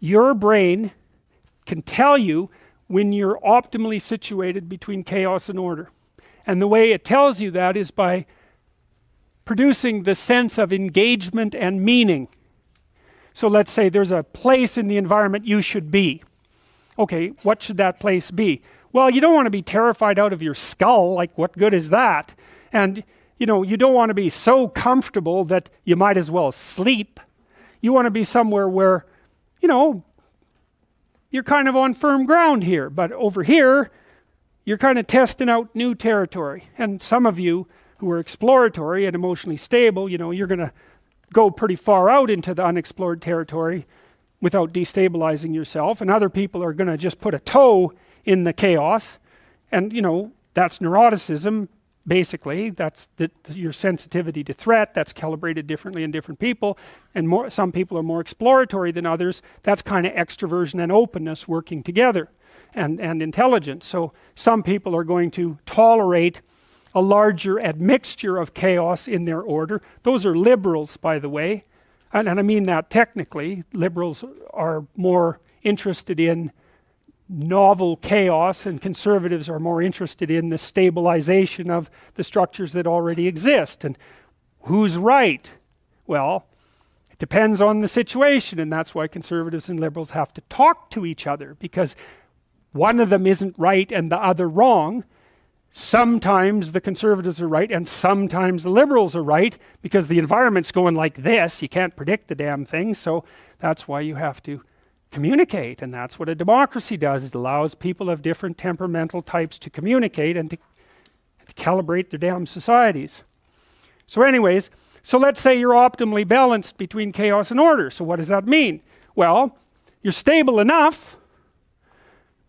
your brain can tell you when you're optimally situated between chaos and order. And the way it tells you that is by producing the sense of engagement and meaning. So let's say there's a place in the environment you should be. Okay, what should that place be? Well, you don't want to be terrified out of your skull, like what good is that? And you don't want to be so comfortable that you might as well sleep. You want to be somewhere where, you're kind of on firm ground here, but over here, you're kind of testing out new territory. And some of you who are exploratory and emotionally stable, you're going to go pretty far out into the unexplored territory without destabilizing yourself. And other people are going to just put a toe in the chaos. And, that's neuroticism, basically. That's your sensitivity to threat. That's calibrated differently in different people. And some people are more exploratory than others. That's kind of extroversion and openness working together, and intelligence. So some people are going to tolerate a larger admixture of chaos in their order. Those are liberals, by the way. And I mean that technically. Liberals are more interested in novel chaos, and conservatives are more interested in the stabilization of the structures that already exist. And who's right? Well, it depends on the situation, and that's why conservatives and liberals have to talk to each other, because one of them isn't right and the other wrong. Sometimes the conservatives are right and sometimes the liberals are right, because the environment's going like this. You can't predict the damn thing, so that's why you have to communicate, and that's what a democracy does. It allows people of different temperamental types to communicate and to calibrate their damn societies. So anyways, so let's say you're optimally balanced between chaos and order. So what does that mean? Well, you're stable enough,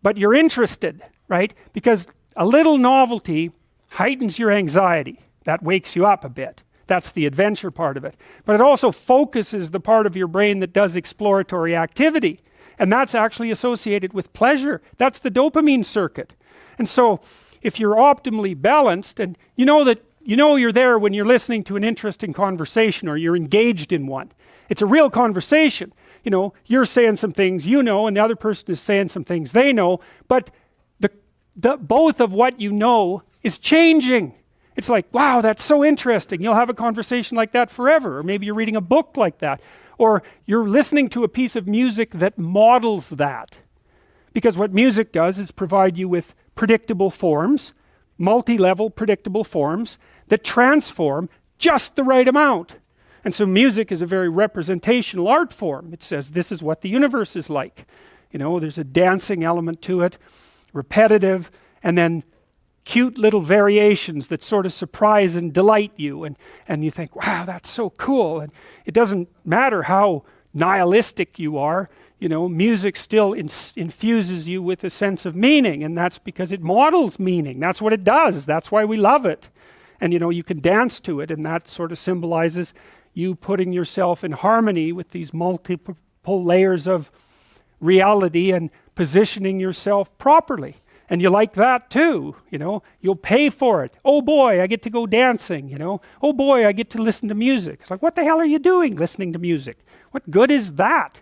but you're interested, right? Because a little novelty heightens your anxiety. That wakes you up a bit. That's the adventure part of it. But it also focuses the part of your brain that does exploratory activity. And that's actually associated with pleasure. That's the dopamine circuit. And so if you're optimally balanced, and you're there when you're listening to an interesting conversation or you're engaged in one. It's a real conversation. You're saying some things and the other person is saying some things they know, but both of what you know is changing. It's like, wow, that's so interesting. You'll have a conversation like that forever. Or maybe you're reading a book like that. Or you're listening to a piece of music that models that. Because what music does is provide you with predictable forms, multi-level predictable forms that transform just the right amount. And so music is a very representational art form. It says this is what the universe is like. There's a dancing element to it, repetitive, and then cute little variations that sort of surprise and delight you, and you think, wow, that's so cool. And it doesn't matter how nihilistic you are, music still infuses you with a sense of meaning, and that's because it models meaning. That's what it does. That's why we love it. And you can dance to it, and that sort of symbolizes you putting yourself in harmony with these multiple layers of reality and positioning yourself properly. And you like that too, you'll pay for it. Oh boy, I get to go dancing, Oh boy, I get to listen to music. It's like, what the hell are you doing listening to music? What good is that?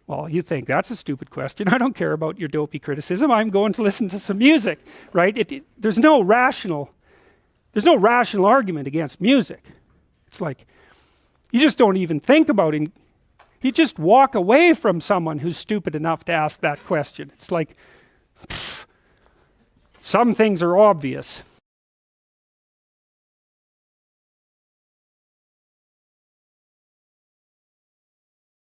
Well, you think that's a stupid question. I don't care about your dopey criticism. I'm going to listen to some music, right? There's no rational argument against music. It's like, you just don't even think about it. You just walk away from someone who's stupid enough to ask that question. It's like, some things are obvious.